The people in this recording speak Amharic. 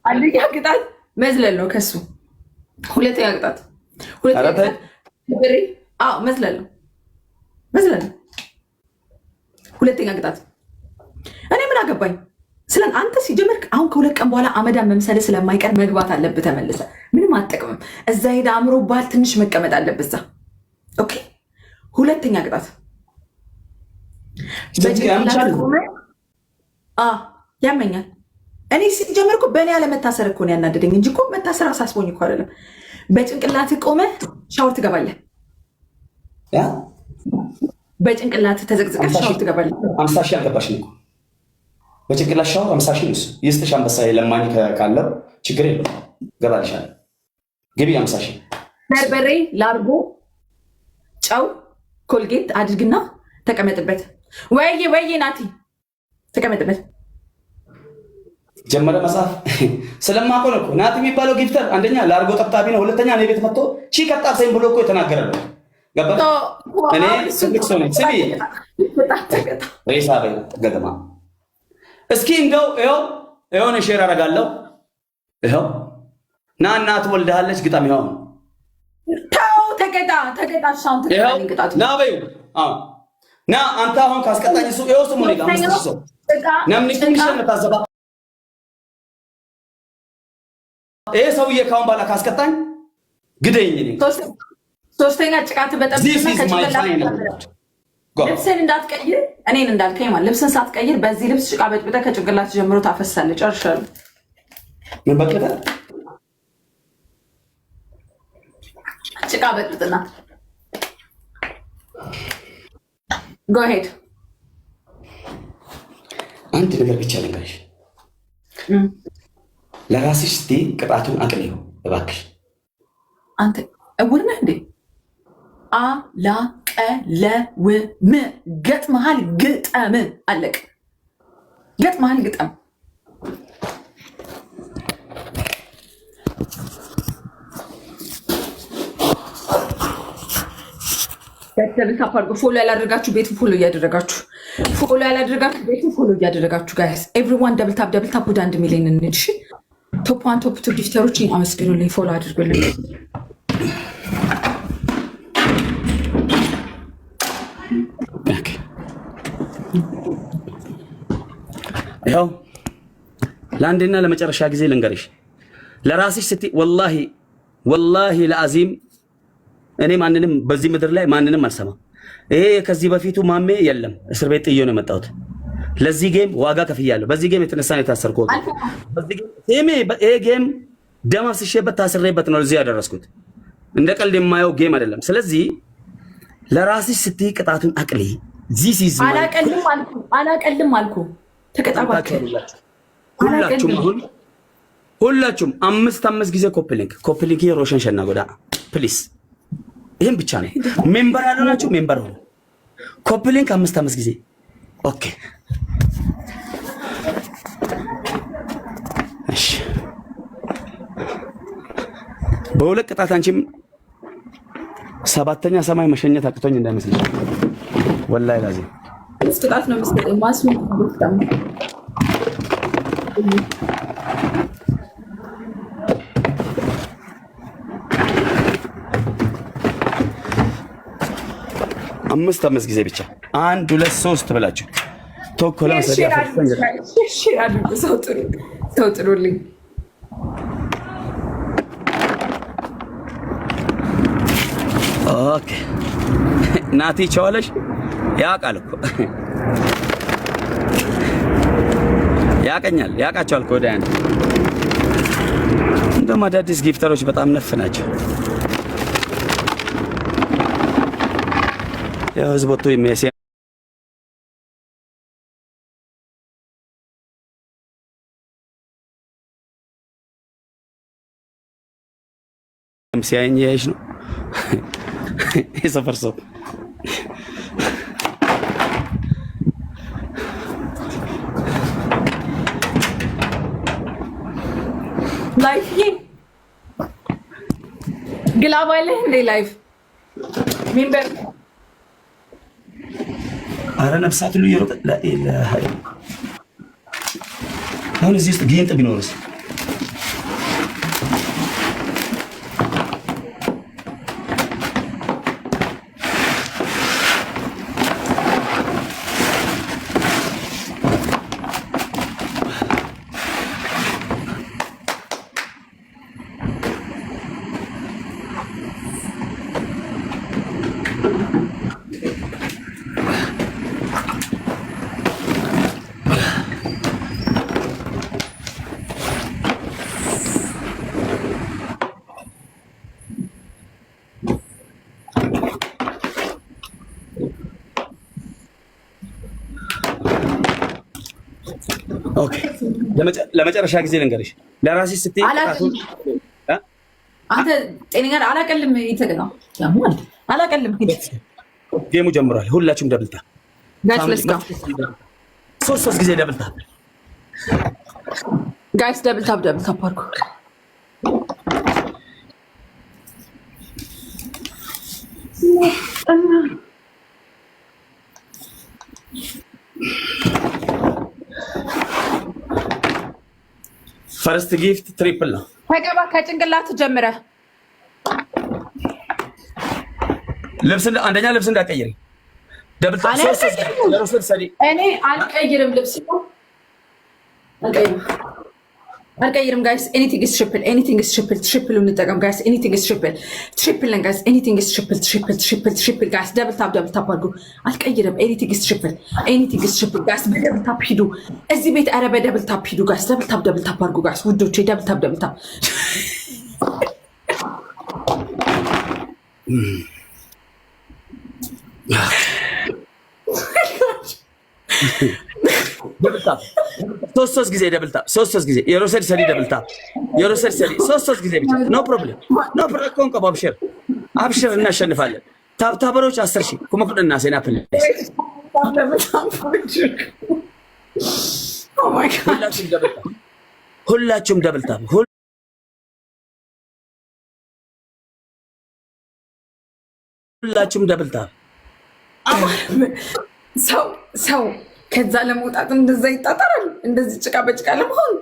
አንደኛ ቅጣት መዝለል ነው ከሱ። ሁለተኛ ቅጣት መዝለል ነው። ሁለተኛ ቅጣት እኔ ምን አገባኝ ስለ አንተ። ሲጀምር አሁን ከሁለት ቀን በኋላ አመዳን መምሰል ስለማይቀር መግባት አለብህ ተመልሰ። ምንም አጠቅምም። እዛ ሄዳ አእምሮ ባህል ትንሽ መቀመጥ አለብህ እዛ። ኦኬ። ሁለተኛ ቅጣት ያመኛል። እኔ ሲጀምር እኮ በእኔ ያለመታሰር እኮ ነው ያናደደኝ እንጂ እኮ መታሰር አሳስቦኝ እኮ አይደለም። በጭንቅላት ቆመ ሻወር ትገባለህ። በጭንቅላት ተዘቅዝቀ ሻወር ትገባለህ። 50 ሺህ አልገባሽ ነው በጭንቅላት ሻወር 50 ሺህ ይስጥሽ። አንበሳ የለማኝ ካለው ችግር የለም ገባልሻል። ግቢ 50 ሺህ በርበሬ፣ ላርጎ፣ ጨው፣ ኮልጌት አድርግና ተቀመጥበት። ወይ ናቲ ተቀመጥበት። ጀመረ መጽሐፍ ስለማቆን እኮ ናቲ የሚባለው ጊፍተር አንደኛ ላርጎ ጠብጣቢ ነው። ሁለተኛ እኔ ቤት መጥቶ ቺ ቀጣብሰኝ ብሎ እኮ የተናገረ ነው። ገባ እኔ ትልቅ ሰው ነኝ። ስሚ ሬሳ ገደማ እስኪ እንደው ይኸው ነው ሼር አደርጋለሁ። ይኸው ና እናት ወልዳለች ግጣም ይኸው ተው ተቀጣ ሻውን ተቀጣ ና በይ ና አንተ አሁን ካስቀጣኝ እሱ ይኸው ስሙ ነው ጋር ሰው ነምን ይሽን ታዘባ ይሄ ሰውዬ ካሁን ባላ ካስቀጣኝ ግደኝ ነኝ። ሶስተኛ ጭቃት በጠብጥና ከጭቅላት ልብስን እንዳትቀይር እኔን እንዳልከኝ ማለት ልብስን ሳትቀይር በዚህ ልብስ ጭቃ በጥብጠህ ከጭቅላት ጀምሮ ታፈሳለህ። ጨርሻለሁ። ምን በጥብጠ ጭቃ በጥብጥና go ahead። አንድ ነገር ብቻ ልንገርሽ፣ ለራስሽ እስቲ ቅጣቱን አቅልዩ እባክሽ። አንተ እውር ነህ እንዴ? አላቀለውም። ገጥመሃል፣ ግጠም። አለቅ። ገጥመሃል፣ ግጠም። ፎሎ ያላደረጋችሁ ቤቱ ፎሎ እያደረጋችሁ ጋይስ ኤቭሪዋን ደብል ታፕ ወደ 1 ሚሊዮን እንሂድ። እሺ ቶፕ 1 ቶፕ 2 ጊፍተሮችን አመስግኑልኝ፣ ፎሎ አድርጉልኝ። ያው ለአንድና ለመጨረሻ ጊዜ ልንገርሽ፣ ለራስሽ ስትይ ወላሂ ለአዚም እኔ ማንንም በዚህ ምድር ላይ ማንንም አልሰማም። ይሄ ከዚህ በፊቱ ማሜ የለም እስር ቤት ጥዬ ነው የመጣሁት። ለዚህ ጌም ዋጋ ከፍያለሁ። በዚህ ጌም የተነሳ ነው የታሰርኩት። ይሄ ጌም ደም አፍስሼበት ታስሬበት ነው እዚህ ያደረስኩት። እንደ ቀልድ የማየው ጌም አይደለም። ስለዚህ ለራስሽ ስትይ ቅጣቱን አቅሊ። ዚስ ኢዝ አላቀልም አልኩ። ተቀጣባችሁ ሁላችሁም 5 ጊዜ ኮፕሊንክ ሮሽን ሸና ጎዳ ፕሊስ። ይሄን ብቻ ነው። ሜምበር ያልሆናችሁ ሜምበር ሆኑ። ኮፕሊንክ 5 ጊዜ ኦኬ። እሺ በሁለት ቅጣት አንቺም 7ኛ ሰማይ መሸኘት አቅቶኝ እንዳይመስልሽ ወላሂ ላዚም ቅጣት ነው መስጠት ማስሙ በጣም አምስት ጊዜ ብቻ 1 2 3 ብላችሁ ቶኮላ መሰለኝ ሰው ጥሩልኝ። ኦኬ ናቲ ቻለሽ ያውቃል እኮ ያውቃቸዋል እኮ ዳያን። እንደውም አዳዲስ ጊፍተሮች በጣም ነፍ ናቸው። ያው ህዝብ ወጥቶ ሲያየኝ ያይሽ ነው የሰፈር ሰው ላይፍ ግላብ አለ እንዴ? ላይፍ ሜምበር አረ ነፍሳት ሁሉ ይሮጥ አሁን እዚህ ውስጥ ጊንጥ ቢኖርስ? ኦኬ ለመጨረሻ ጊዜ ልንገርሽ፣ ለራስሽ ስትይ አንተ ጤነኛ አላቀልም ይተገናው ያሟል አላቀልም። ጌሙ ጀምሯል። ሁላችሁም ደብልታ ጋይስ ለስካ ሶስት ጊዜ ደብልታ ጋይስ ደብልታ ፓርኩ ፈርስት ጊፍት ትሪፕል ነው። ተገባ ከጭንቅላት ጀምረ አንደኛ ልብስ እንዳትቀይሪ ደብል እኔ አልቀይርም። ልብስ አልቀይርም ጋይስ። ኤኒቲንግ ኢዝ ትሪፕል፣ ኤኒቲንግ ኢዝ ትሪፕል። ትሪፕል እንጠቀም ጋይስ። ኤኒቲንግ ኢዝ ትሪፕል፣ ትሪፕል ነን ጋይስ። ኤኒቲንግ ኢዝ ትሪፕል፣ ትሪፕል ጋይስ። ደብል ታፕ አድርጉ። አልቀይርም። ኤኒቲንግ ኢዝ ትሪፕል፣ ኤኒቲንግ ኢዝ ትሪፕል ጋይስ። በደብል ታፕ ሂዱ እዚህ ቤት። ኧረ በደብል ታፕ ሂዱ ጋይስ። ደብል ታፕ አድርጉ ጋይስ ውዶቼ። ደብል ታፕ ሶስት ጊዜ ደብልታ ሶስት ጊዜ የሮሰድ ሰዲ ደብልታ የሮሰድ ሰዲ ሶስት ጊዜ ብቻ። ኖ ፕሮብሌም ኮንቆ አብሽር እናሸንፋለን። ታብታበሮች 10,000 ኩመፍደና ሴናፕል ሁላችሁም ደብልታ ሁላችሁም ደብልታ ሰው ከዛ ለመውጣት እንደዛ ይጣጣራል። እንደዚህ ጭቃ በጭቃ ለመሆን